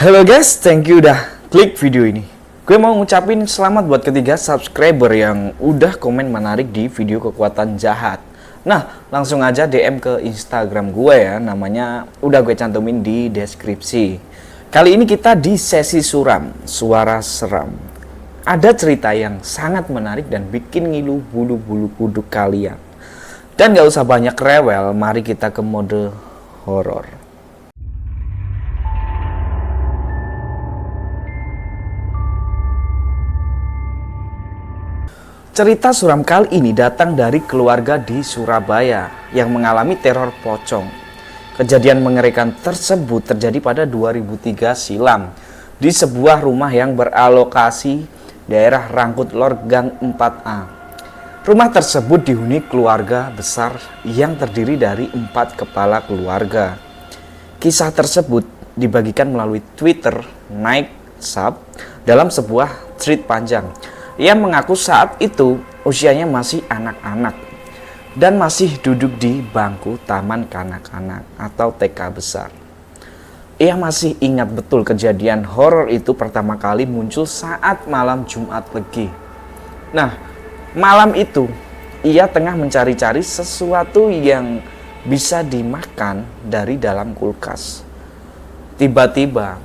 Halo guys, thank you udah klik video ini. Gue mau ngucapin selamat buat ketiga subscriber yang udah komen menarik di video kekuatan jahat. Nah, langsung aja DM ke Instagram gue ya, namanya udah gue cantumin di deskripsi. Kali ini kita di sesi suram, suara seram. Ada cerita yang sangat menarik dan bikin ngilu bulu-bulu kuduk kalian. Dan gak usah banyak rewel, mari kita ke mode horor. Cerita suram kali ini datang dari keluarga di Surabaya yang mengalami teror pocong. Kejadian mengerikan tersebut terjadi pada 2003 silam di sebuah rumah yang beralokasi daerah Rangkut Lor Gang 4A. Rumah tersebut dihuni keluarga besar yang terdiri dari 4 kepala keluarga. Kisah tersebut dibagikan melalui Twitter Naik Sub dalam sebuah thread panjang. Ia mengaku saat itu usianya masih anak-anak dan masih duduk di bangku taman kanak-kanak atau TK besar. Ia masih ingat betul kejadian horor itu pertama kali muncul saat malam Jumat Legi. Nah, malam itu ia tengah mencari-cari sesuatu yang bisa dimakan dari dalam kulkas. Tiba-tiba,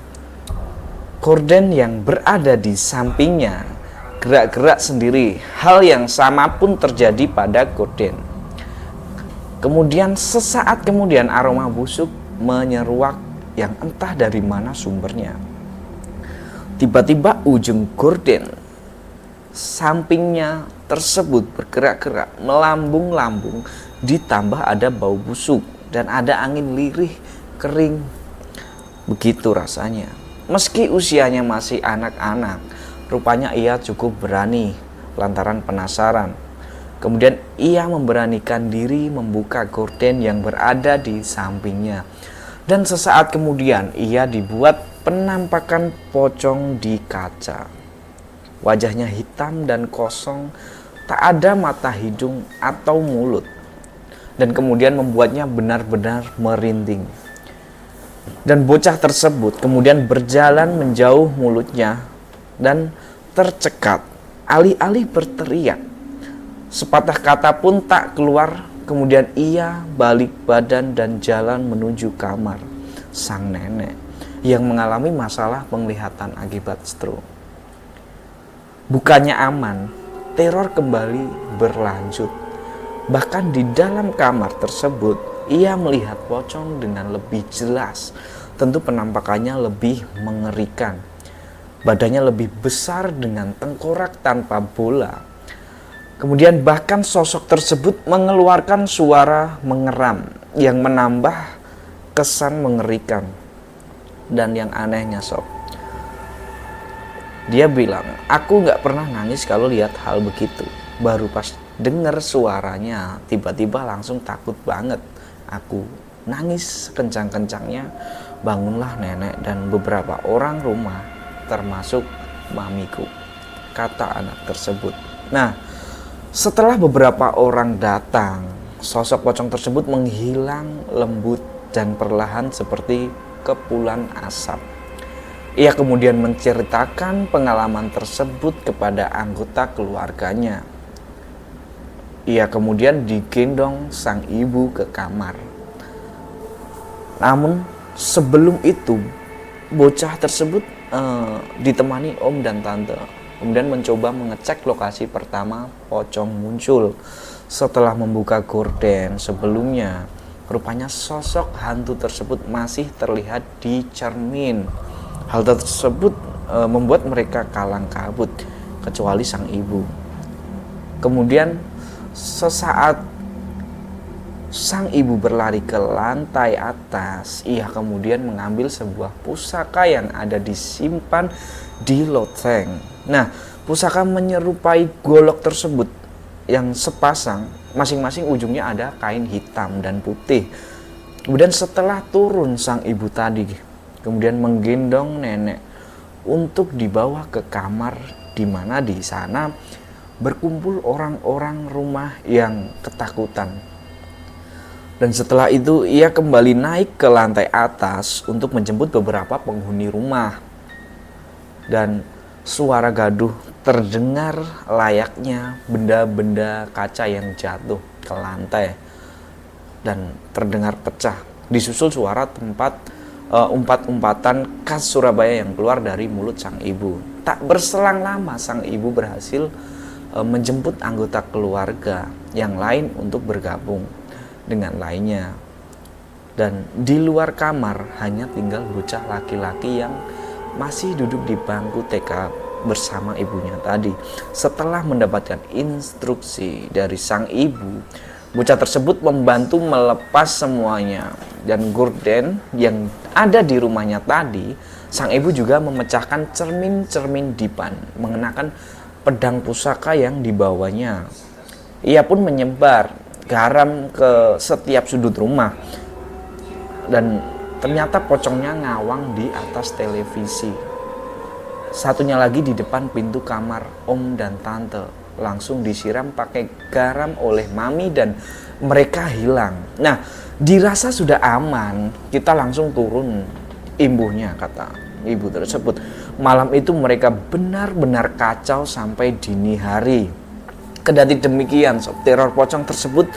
gorden yang berada di sampingnya gerak-gerak sendiri. Hal yang sama pun terjadi pada gorden. Kemudian sesaat kemudian aroma busuk menyeruak yang entah dari mana sumbernya. Tiba-tiba ujung gorden sampingnya tersebut bergerak-gerak, melambung-lambung, ditambah ada bau busuk dan ada angin lirih kering. Begitu rasanya. Meski usianya masih anak-anak, rupanya ia cukup berani lantaran penasaran. Kemudian ia memberanikan diri membuka gorden yang berada di sampingnya. Dan sesaat kemudian ia dibuat penampakan pocong di kaca. Wajahnya hitam dan kosong, tak ada mata hidung atau mulut. Dan kemudian membuatnya benar-benar merinding. Dan bocah tersebut kemudian berjalan menjauh mulutnya dan tercekat, alih-alih berteriak. Sepatah kata pun tak keluar. Kemudian ia balik badan dan jalan menuju kamar sang nenek yang mengalami masalah penglihatan akibat stroke. Bukannya aman, teror kembali berlanjut. Bahkan di dalam kamar tersebut, ia melihat pocong dengan lebih jelas. Tentu penampakannya lebih mengerikan. Badannya lebih besar dengan tengkorak tanpa bola. Kemudian bahkan sosok tersebut mengeluarkan suara mengeram yang menambah kesan mengerikan. Dan yang anehnya sob, dia bilang, aku gak pernah nangis kalau lihat hal begitu. Baru pas denger suaranya tiba-tiba langsung takut banget. Aku nangis kencang-kencangnya. Bangunlah nenek dan beberapa orang rumah termasuk mamiku, kata anak tersebut. Nah, setelah beberapa orang datang, sosok pocong tersebut menghilang lembut dan perlahan seperti kepulan asap. Ia kemudian menceritakan pengalaman tersebut kepada anggota keluarganya. Ia kemudian digendong sang ibu ke kamar. Namun sebelum itu, bocah tersebut ditemani om dan tante. Kemudian mencoba mengecek lokasi pertama pocong muncul. Setelah membuka gorden sebelumnya, rupanya sosok hantu tersebut masih terlihat di cermin. Hal tersebut membuat mereka kalang kabut, kecuali sang ibu. Kemudian sesaat sang ibu berlari ke lantai atas, ia kemudian mengambil sebuah pusaka yang ada disimpan di loteng. Nah, pusaka menyerupai golok tersebut yang sepasang, masing-masing ujungnya ada kain hitam dan putih. Kemudian setelah turun sang ibu tadi, kemudian menggendong nenek untuk dibawa ke kamar, di mana di sana berkumpul orang-orang rumah yang ketakutan. Dan setelah itu ia kembali naik ke lantai atas untuk menjemput beberapa penghuni rumah. Dan suara gaduh terdengar layaknya benda-benda kaca yang jatuh ke lantai dan terdengar pecah. Disusul suara umpat-umpatan khas Surabaya yang keluar dari mulut sang ibu. Tak berselang lama sang ibu berhasil menjemput anggota keluarga yang lain untuk bergabung dengan lainnya. Dan di luar kamar hanya tinggal bocah laki-laki yang masih duduk di bangku TK bersama ibunya tadi. Setelah mendapatkan instruksi dari sang ibu, bocah tersebut membantu melepas semuanya. Dan gorden yang ada di rumahnya tadi, sang ibu juga memecahkan cermin-cermin dipan, mengenakan pedang pusaka yang dibawanya. Ia pun menyebar garam ke setiap sudut rumah. Dan ternyata pocongnya ngawang di atas televisi. Satunya lagi di depan pintu kamar om dan tante. Langsung disiram pakai garam oleh mami dan mereka hilang. Nah, dirasa sudah aman, kita langsung turun imbuhnya, kata ibu tersebut. Malam itu mereka benar-benar kacau sampai dini hari. Kendati demikian, teror pocong tersebut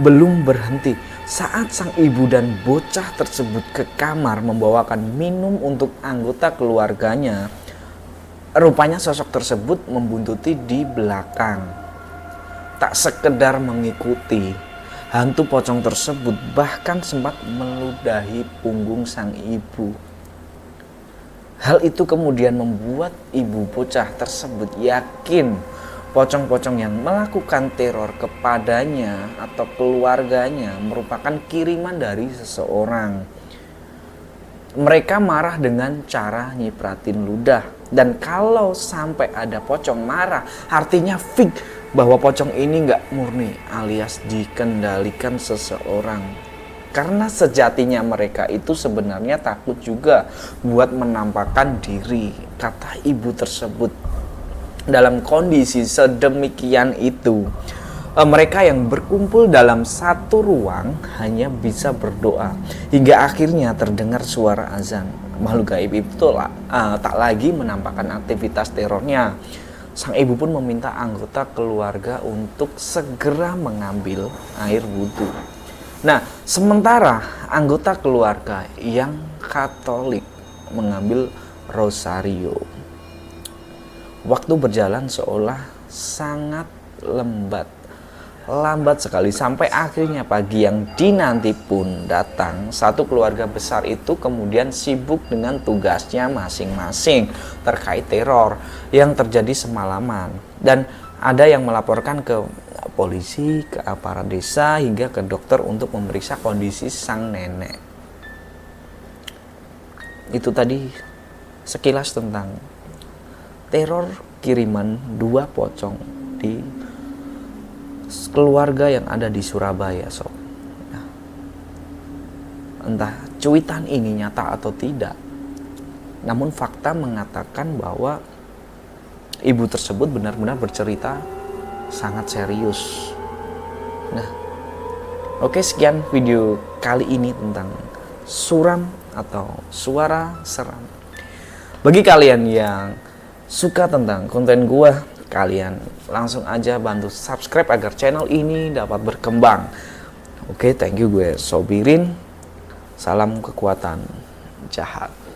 belum berhenti. Saat sang ibu dan bocah tersebut ke kamar membawakan minum untuk anggota keluarganya, rupanya sosok tersebut membuntuti di belakang. Tak sekedar mengikuti, hantu pocong tersebut bahkan sempat meludahi punggung sang ibu. Hal itu kemudian membuat ibu bocah tersebut yakin pocong-pocong yang melakukan teror kepadanya atau keluarganya merupakan kiriman dari seseorang. Mereka marah dengan cara nyipratin ludah. Dan kalau sampai ada pocong marah, artinya fix bahwa pocong ini nggak murni alias dikendalikan seseorang. Karena sejatinya mereka itu sebenarnya takut juga buat menampakkan diri, kata ibu tersebut. Dalam kondisi sedemikian itu, mereka yang berkumpul dalam satu ruang hanya bisa berdoa hingga akhirnya terdengar suara azan. Makhluk gaib itu tak lagi menampakkan aktivitas terornya. Sang ibu pun meminta anggota keluarga untuk segera mengambil air wudhu. Nah, sementara anggota keluarga yang Katolik mengambil rosario. Waktu berjalan seolah sangat lambat sekali, sampai akhirnya pagi yang dinanti pun datang. Satu keluarga besar itu kemudian sibuk dengan tugasnya masing-masing terkait teror yang terjadi semalaman. Dan ada yang melaporkan ke polisi, ke aparat desa, hingga ke dokter untuk memeriksa kondisi sang nenek. Itu tadi sekilas tentang teror kiriman dua pocong di keluarga yang ada di Surabaya, sob. Nah, entah cuitan ini nyata atau tidak, namun fakta mengatakan bahwa ibu tersebut benar-benar bercerita sangat serius. Nah, oke, sekian video kali ini tentang suram atau suara seram. Bagi kalian yang suka tentang konten gua, kalian langsung aja bantu subscribe agar channel ini dapat berkembang. Oke, thank you, gue Sobirin. Salam kekuatan jahat.